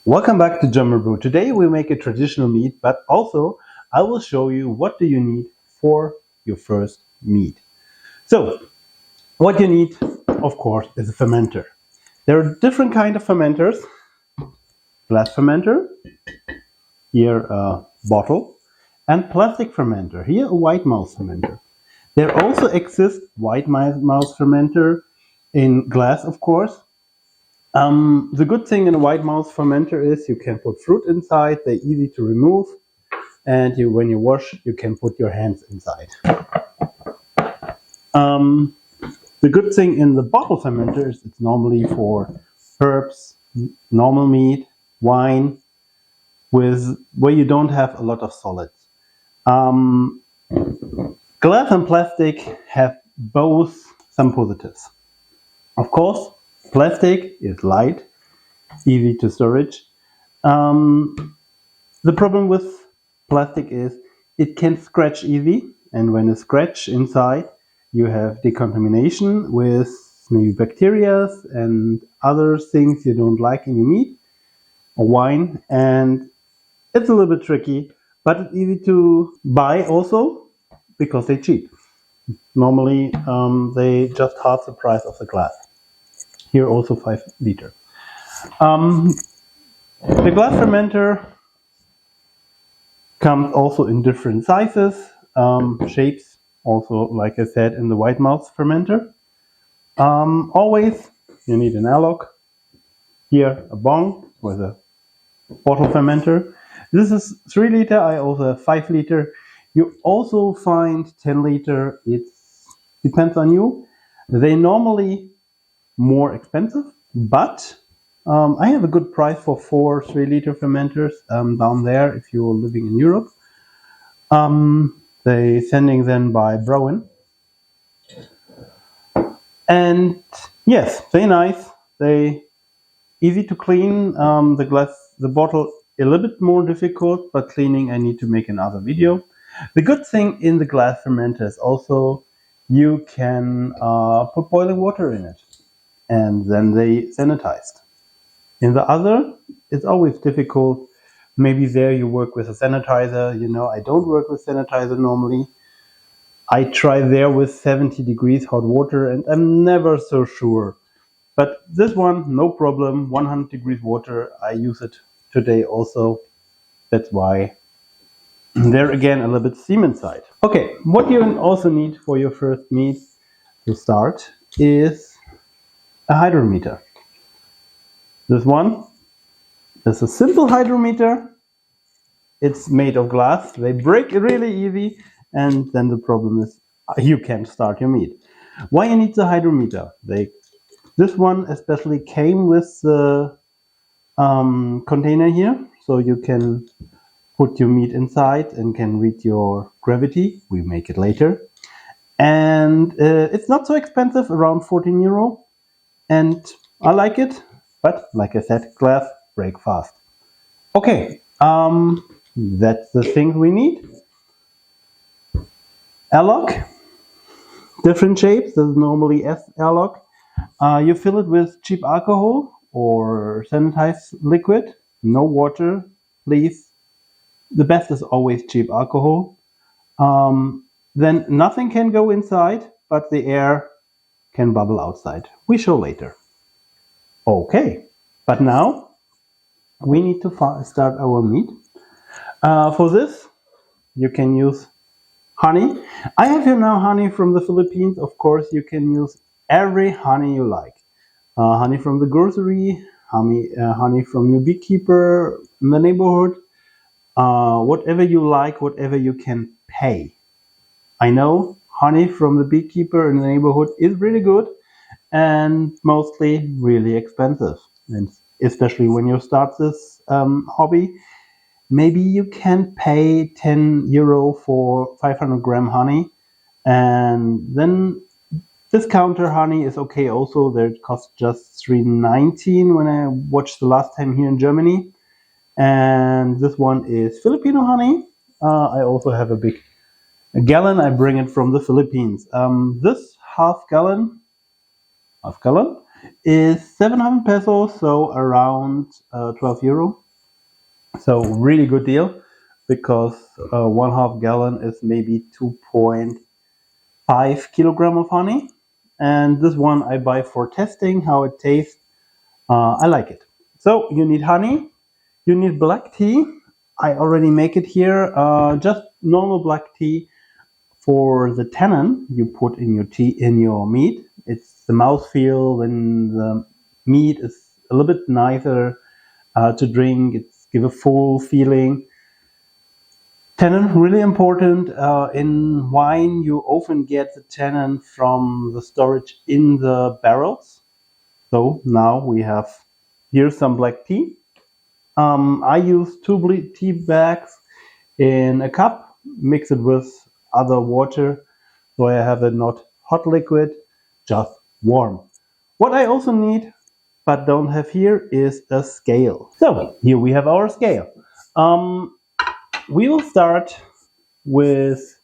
Welcome back to Brew. Today we make a traditional mead, but also I will show you what do you need for your first mead. So, what you need, of course, is a fermenter. There are different kind of fermenters. Glass fermenter, here a bottle, and plastic fermenter, here a white mouse fermenter. There also exists white mouse fermenter in glass, of course. The good thing in a white mouse fermenter is you can put fruit inside, they're easy to remove, and when you wash, you can put your hands inside. The good thing in the bottle fermenter is it's normally for herbs, normal meat, wine, where you don't have a lot of solids. Glass and plastic have both some positives. Of course, plastic is light, easy to storage. The problem with plastic is it can scratch easy, and when it scratch inside, you have decontamination with maybe bacteria and other things you don't like in your meat or wine, and it's a little bit tricky, but it's easy to buy also because they're cheap. Normally, they just half the price of the glass. Here also 5 liter. The glass fermenter comes also in different sizes, shapes, also like I said in the white mouse fermenter. Always you need an airlock. Here a bong with a bottle fermenter. This is 3 liter, I also have 5 liter. You also find 10 liter, it depends on you. They normally more expensive, but I have a good price for 4 3-liter fermenters down there if you're living in Europe. They sending them by Brew. And yes, they nice. They easy to clean. The bottle a little bit more difficult, but cleaning I need to make another video. The good thing in the glass fermenter is also you can put boiling water in it, and then they sanitized. In the other, it's always difficult. Maybe there you work with a sanitizer. You know, I don't work with sanitizer normally. I try there with 70 degrees hot water, and I'm never so sure. But this one, no problem, 100 degrees water. I use it today also. That's why there again a little bit steam inside. Okay, what you also need for your first mead to start is a hydrometer. This one is a simple hydrometer. It's made of glass. They break really easy, and then the problem is you can't start your mead. Why you need the hydrometer? This one especially came with the container here, so you can put your meat inside and can read your gravity. We make it later. And it's not so expensive, around 14 euro. And I like it, but like I said, glass break fast. Okay, that's the things we need. Airlock, different shapes. This is normally S airlock. You fill it with cheap alcohol or sanitized liquid. No water, please. The best is always cheap alcohol. Then nothing can go inside, but the air can bubble outside. We show later. Okay, but now we need to start our mead. For this, you can use honey. I have here now honey from the Philippines. Of course, you can use every honey you like. Honey from the grocery, honey from your beekeeper in the neighborhood. Whatever you like, whatever you can pay. I know honey from the beekeeper in the neighborhood is really good and mostly really expensive. And especially when you start this hobby, maybe you can pay 10 euro for 500 gram honey, and then discounter honey is okay also. There it costs just 3.19 when I watched the last time here in Germany. And this one is Filipino honey. I also have a gallon. I bring it from the Philippines. This half gallon is 700 pesos, so around 12 euro. So really good deal, because 1/2 gallon is maybe 2.5 kilogram of honey. And this one I buy for testing how it tastes. I like it. So you need honey, you need black tea. I already make it here. Just normal black tea. For the tannin you put in your tea, in your mead, it's the mouthfeel when the mead is a little bit nicer to drink. It's give a full feeling. Tannin really important. In wine, you often get the tannin from the storage in the barrels. So now we have here some black tea. I use 2 Teabags in a cup, mix it with other water, so I have it not hot liquid, just warm. What I also need, but don't have here, is a scale. So here we have our scale. We will start with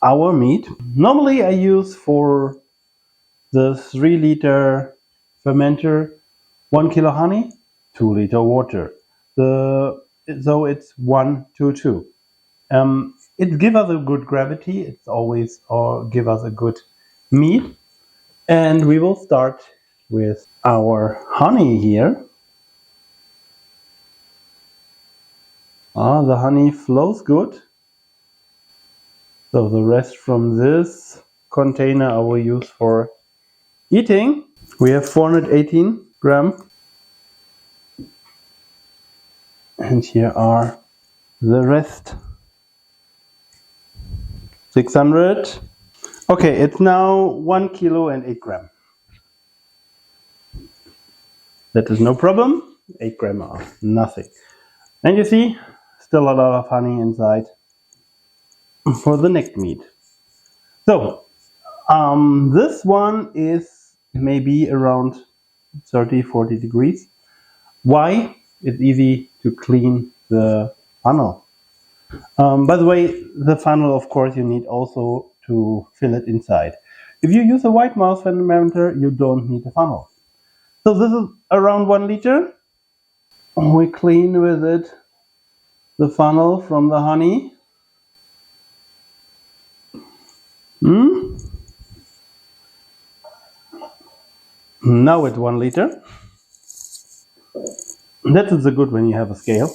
our mead. Normally I use for the 3-liter fermenter 1 kilo honey, 2-liter water. So it's 1 to 2. It gives us a good gravity. It's always give us a good mead. And we will start with our honey here. The honey flows good. So the rest from this container I will use for eating. We have 418 gram. And here are the rest. 600. Okay, it's now 1 kilo and 8 gram. That is no problem. 8 gram are nothing. And you see, still a lot of honey inside for the next mead. So, this one is maybe around 30-40 degrees. Why? It's easy to clean the funnel. By the way, the funnel, of course, you need also to fill it inside. If you use a white mouse fermenter, you don't need a funnel. So this is around 1 liter. We clean with it the funnel from the honey. Now it's 1 liter. That is the good when you have a scale.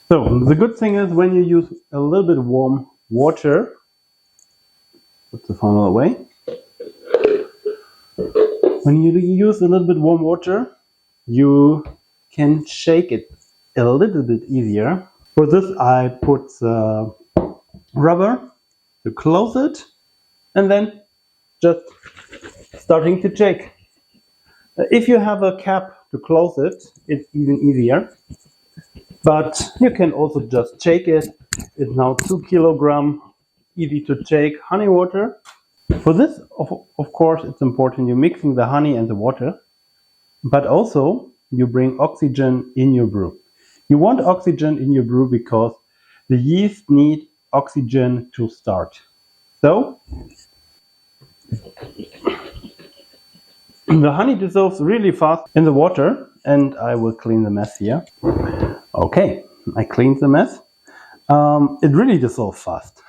So the good thing is when you use a little bit warm water, put the funnel away. When you use a little bit warm water, you can shake it a little bit easier. For this I put the rubber to close it and then just starting to shake. If you have a cap to close it, it's even easier. But you can also just shake it. It's now 2 kilogram, easy to shake honey water. For this, of course, it's important you're mixing the honey and the water, but also you bring oxygen in your brew. You want oxygen in your brew because the yeast need oxygen to start. So the honey dissolves really fast in the water, and I will clean the mess here. Okay, I cleaned the mess. It really dissolves fast.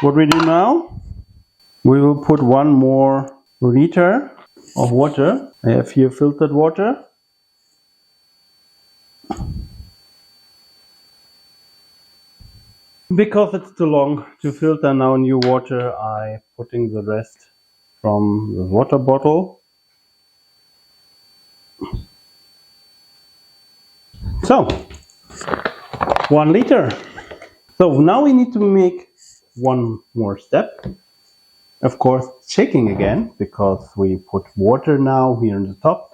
What we do now, we will put 1 more liter of water. I have here filtered water. Because it's too long to filter now new water, I'm putting the rest from the water bottle. So, 1 liter. So now we need to make one more step. Of course, shaking again, because we put water now here on the top.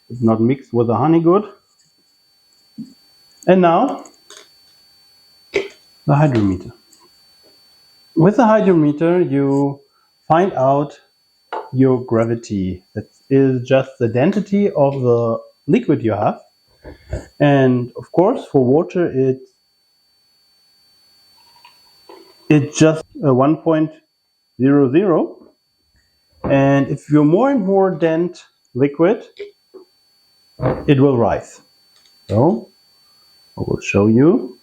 It's not mixed with the honey good. And now, the hydrometer. With the hydrometer, you find out your gravity. That is just the density of the liquid you have. And of course, for water, it's just a 1.00. And if you're more and more dense liquid, it will rise. So I will show you.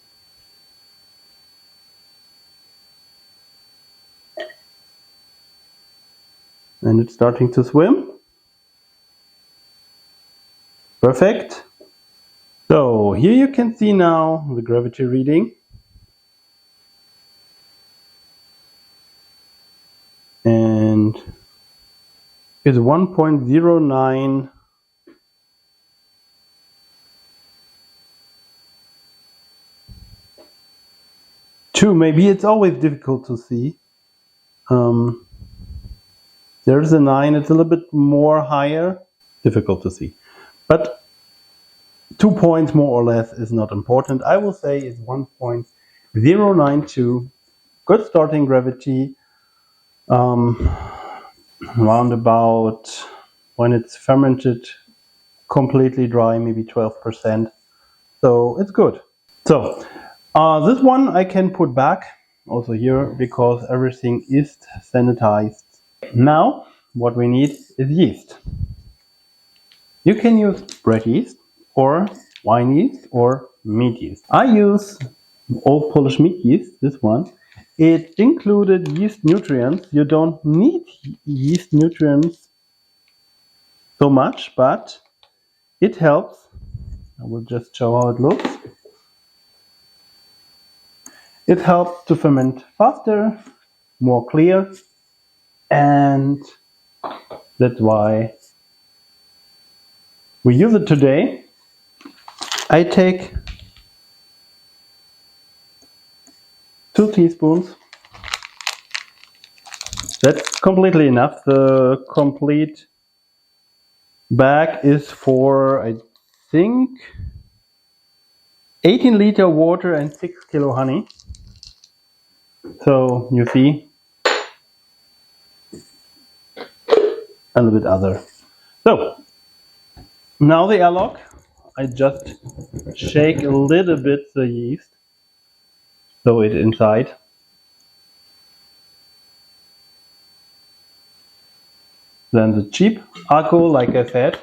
And it's starting to swim. Perfect. So here you can see now the gravity reading. And it's 1.09. Maybe it's always difficult to see. There's a 9, it's a little bit more higher, difficult to see. But 2 points more or less is not important. I will say it's 1.092, good starting gravity, round about when it's fermented completely dry, maybe 12%. So it's good. So this one I can put back also here because everything is sanitized. Now what we need is yeast. You can use bread yeast or wine yeast or meat yeast. I use old Polish meat yeast, this one. It included yeast nutrients. You don't need yeast nutrients so much, but it helps. I will just show how it looks. It helps to ferment faster, more clear, and that's why we use it today. I take 2 teaspoons. That's completely enough. The complete bag is for, I think, 18-liter water and 6 kilo honey. So you see, a little bit other. So now the airlock. I just shake a little bit the yeast, so it's inside. Then the cheap alcohol, like I said.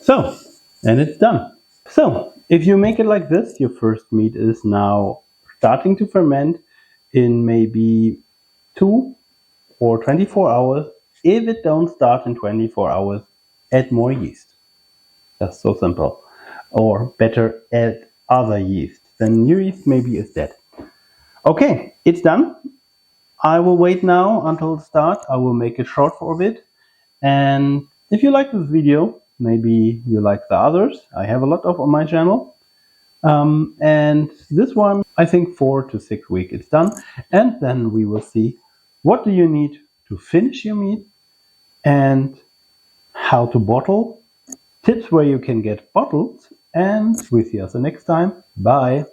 So, and it's done. So, if you make it like this, your first mead is now starting to ferment in maybe 2 or 24 hours. If it don't start in 24 hours, add more yeast. That's so simple. Or better, add other yeast. Then new yeast maybe is dead. Okay, it's done. I will wait now until the start. I will make it short for a bit. And if you like this video, maybe you like the others. I have a lot of on my channel. And this one, I think 4 to 6 weeks it's done. And then we will see what do you need to finish your mead and how to bottle, tips where you can get bottles, and we see us the next time. Bye.